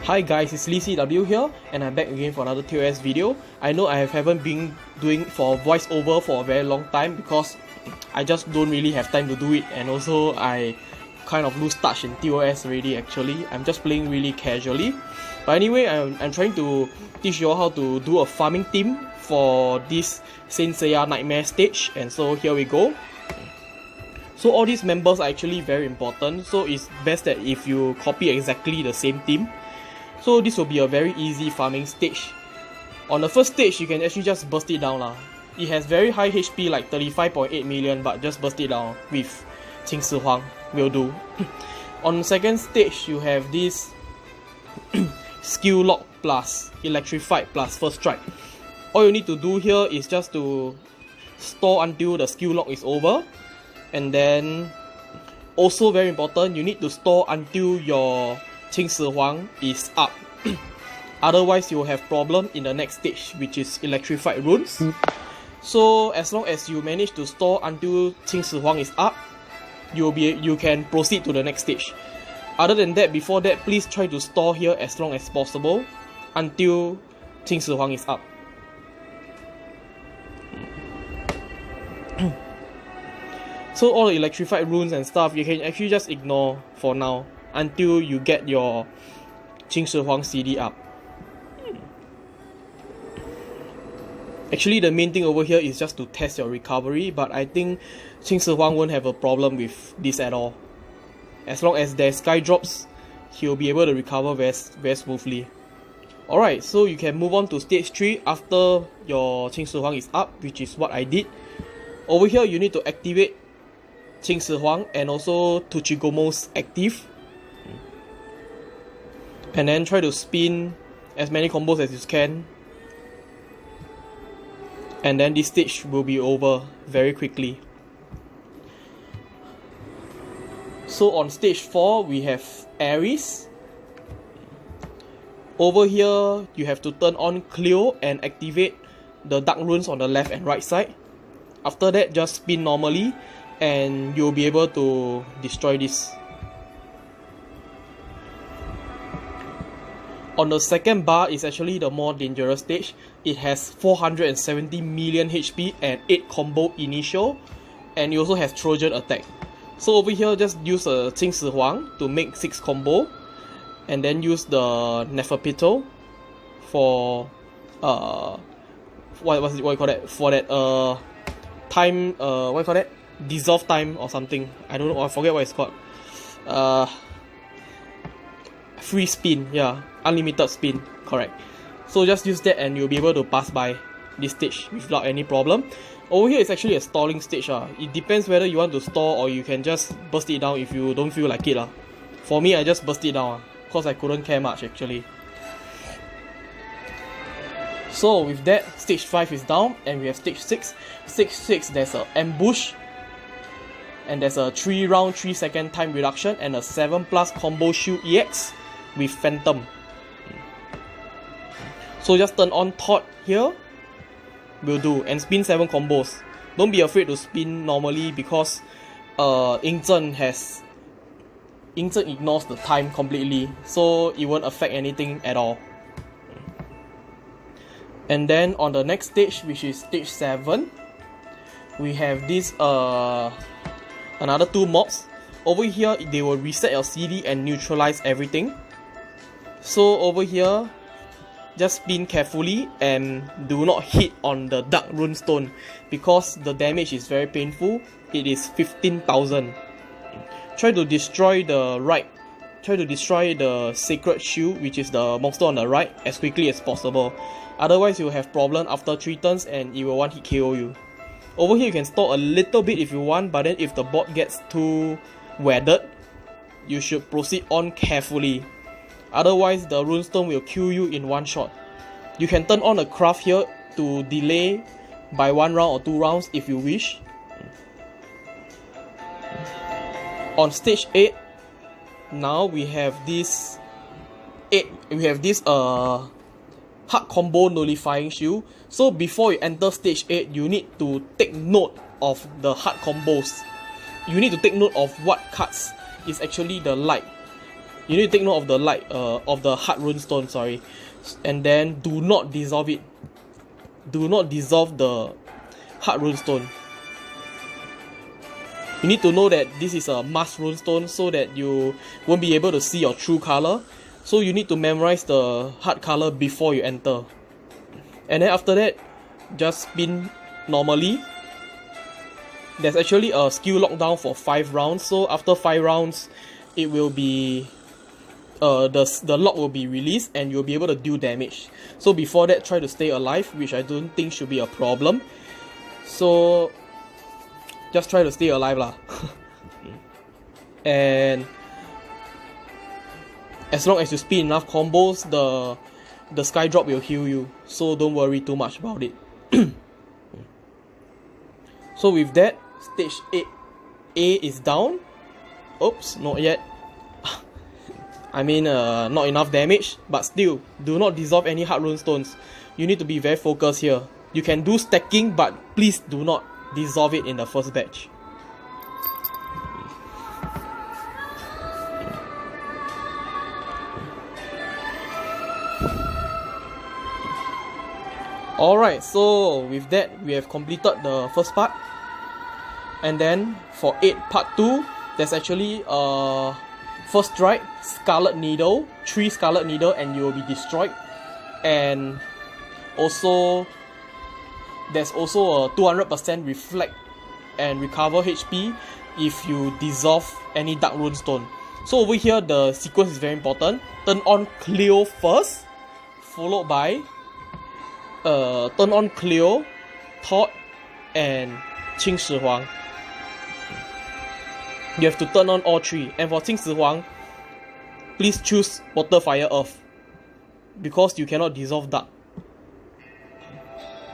Hi guys, it's LeeCW here, and I'm back again for another TOS video. I know I haven't been doing for voiceover for a very long time because I just don't really have time to do it, and also I kind of lose touch in TOS already actually. I'm just playing really casually. But anyway, I'm trying to teach you all how to do a farming team for this Seiya Nightmare stage, and so here we go. So all these members are actually very important, so it's best that if you copy exactly the same team. So this will be a very easy farming stage. On the first stage, you can actually just burst it down lah. It has very high HP like 35.8 million, but just burst it down with Qing Shi Huang will do. On the second stage, you have this skill lock plus electrified plus first strike. All you need to do here is just to store until the skill lock is over, and then also very important, you need to store until your Qing Shi Huang is up. Otherwise, you will have problem in the next stage, which is electrified runes. So as long as you manage to store until Qing Shi Huang is up, you can proceed to the next stage. Other than that, before that, please try to store here as long as possible until Qing Shi Huang is up. So all the electrified runes and stuff, you can actually just ignore for now until you get your Qing Shi Huang CD up. Actually, the main thing over here is just to test your recovery, but I think Qing Shi Huang won't have a problem with this at all. As long as there's sky drops, he'll be able to recover very smoothly. Alright, so you can move on to stage 3 after your Qing Shi Huang is up, which is what I did. Over here, you need to activate Qing Shi Huang and also Tuchigomo's active, and then try to spin as many combos as you can, and then this stage will be over very quickly. So on stage 4 we have Aries. Over here you have to turn on Cleo and activate the dark runes on the left and right side. After that, just spin normally and you'll be able to destroy this. On the second bar is actually the more dangerous stage. It has 470 million HP and 8 combo initial, and it also has Trojan attack. So over here, just use a Qing Shi Huang to make 6 combo, and then use the Neferpitou for what you call that, for that time, what you call that, dissolve time or something. I don't know, I forget what it's called. Free spin, yeah, unlimited spin, correct. So just use that and you'll be able to pass by this stage without any problem. Over here is actually a stalling stage. It depends whether you want to stall or you can just burst it down if you don't feel like it. For me, I just burst it down because I couldn't care much actually. So with that, stage 5 is down and we have stage 6. Stage 6, there's an ambush, and there's a 3 round 3 second time reduction and a 7+ combo shield EX with Phantom. So just turn on Thought here, will do, and spin 7 combos. Don't be afraid to spin normally because Ying ignores the time completely, so it won't affect anything at all. And then on the next stage, which is stage 7, we have this another 2 mobs. Over here, they will reset your CD and neutralize everything. So over here, just spin carefully and do not hit on the dark rune stone because the damage is very painful. It is 15,000. Try to destroy the sacred shield, which is the monster on the right, as quickly as possible. Otherwise, you'll have problem after 3 turns and it will one hit KO you. Over here, you can stall a little bit if you want, but then if the bot gets too weathered, you should proceed on carefully. Otherwise, the runestone will kill you in one shot. You can turn on a craft here to delay by 1 round or 2 rounds if you wish. On stage 8, now we have this hard combo nullifying shield. So before you enter stage 8, you need to take note of the hard combos. You need to take note of what cards is actually the light You need to take note of the light, of the hard rune stone, sorry. And then do not dissolve it. Do not dissolve the hard rune stone. You need to know that this is a masked rune stone so that you won't be able to see your true color. So you need to memorize the hard color before you enter. And then after that, just spin normally. There's actually a skill lockdown for 5 rounds. So after 5 rounds, it will be the lock will be released and you'll be able to deal damage. So before that, try to stay alive, which I don't think should be a problem. So just try to stay alive lah. And as long as you spin enough combos, the sky drop will heal you. So don't worry too much about it. So with that, stage 8A is down. Oops, not yet. I mean, not enough damage, but still, do not dissolve any hard rune stones. You need to be very focused here. You can do stacking, but please do not dissolve it in the first batch. Alright, so with that, we have completed the first part. And then for 8 part 2, there's actually first strike, Scarlet Needle, 3 Scarlet Needle, and you will be destroyed. And also, there's also a 200% reflect and recover HP if you dissolve any Dark Rune Stone. So over here, the sequence is very important. Turn on Cleo first, followed by turn on Cleo, Thought, and Qing Shi Huang. You have to turn on all 3. And for Qing Shi Huang, please choose Water, Fire, Earth, because you cannot dissolve Dark.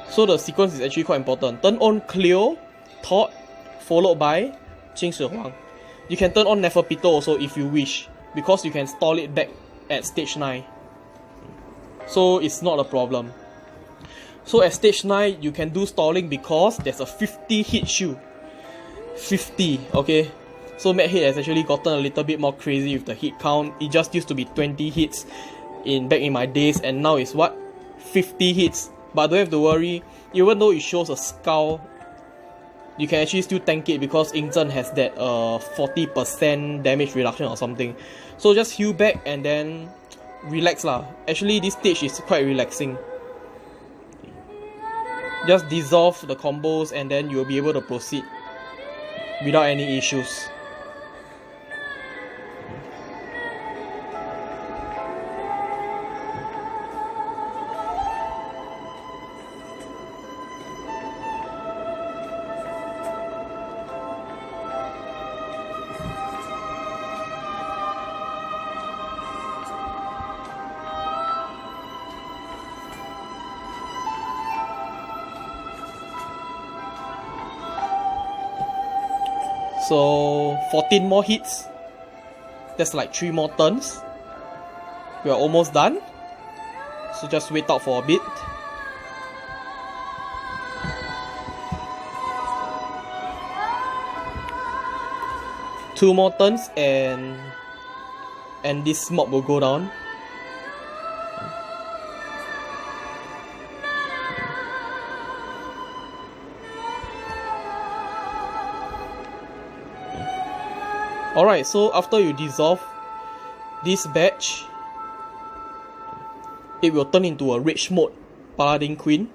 So the sequence is actually quite important. Turn on Cleo, Thought, followed by Qing Shi Huang. You can turn on Neferpitou also if you wish, because you can stall it back at stage 9. So it's not a problem. So at stage 9, you can do stalling because there's a 50 hit shield. 50, okay? So Mad Hit has actually gotten a little bit more crazy with the hit count. It just used to be 20 hits back in my days, and now it's what? 50 hits. But don't have to worry, even though it shows a skull, you can actually still tank it because Ying has that 40% damage reduction or something. So just heal back and then relax lah. Actually this stage is quite relaxing. Just dissolve the combos and then you'll be able to proceed without any issues. So 14 more hits. That's like 3 more turns. We are almost done. So just wait out for a bit. Two more turns and this mob will go down. Alright, so after you dissolve this batch, it will turn into a rage mode Paladin Queen,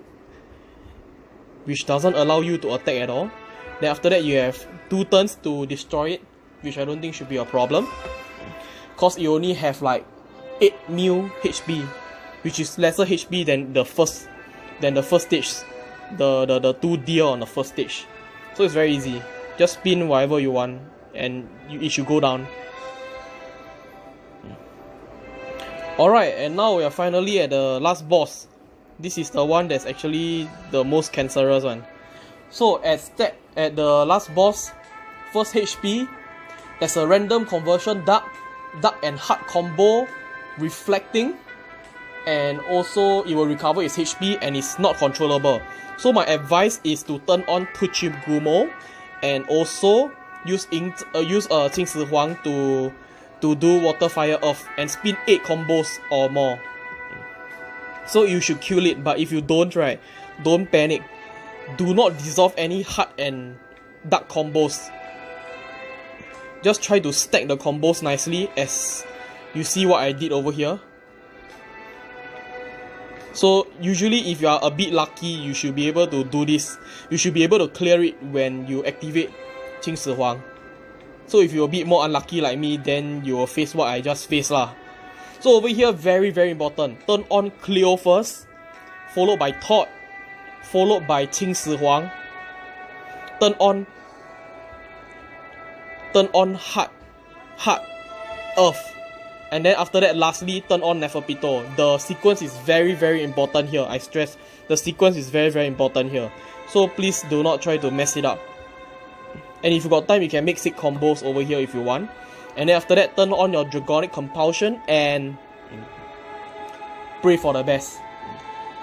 which doesn't allow you to attack at all. Then after that you have 2 turns to destroy it, which I don't think should be a problem, cause you only have like 8 mil HP, which is lesser HP than the first stage, the 2 deer on the first stage. So it's very easy. Just spin whatever you want and it should go down. Alright, and now we are finally at the last boss. This is the one that's actually the most cancerous one. So at the last boss, first HP, there's a random conversion dark and hard combo reflecting, and also it will recover its HP and it's not controllable. So my advice is to turn on Puchim Gumo and also use Qing Shi Huang to to do water, fire, earth and spin 8 combos or more. So you should kill it, but if you don't, right, don't panic. Do not dissolve any hard and dark combos. Just try to stack the combos nicely, as you see what I did over here. So usually if you are a bit lucky, you should be able to do this. You should be able to clear it when you activate Qing Shi Huang. So if you're a bit more unlucky like me, then you will face what I just faced lah. So over here, very important. Turn on Cleo first, followed by Thought, followed by Qing Shi Huang. Turn on Heart, Earth. And then after that, lastly, turn on Neferpito. The sequence is very important here. I stress, the sequence is very important here. So please do not try to mess it up. And if you got time, you can make 6 combos over here if you want. And then after that, turn on your Dragonic Compulsion and pray for the best.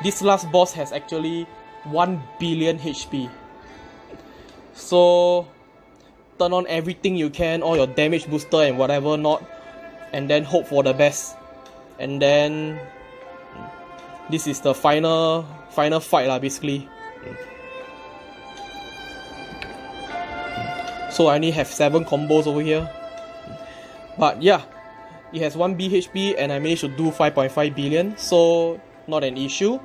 This last boss has actually 1 billion HP. So turn on everything you can, all your damage booster and whatever not, and then hope for the best. And then this is the final fight lah, basically. So I only have 7 combos over here. But yeah, it has 1 BHP and I managed to do 5.5 billion, so not an issue.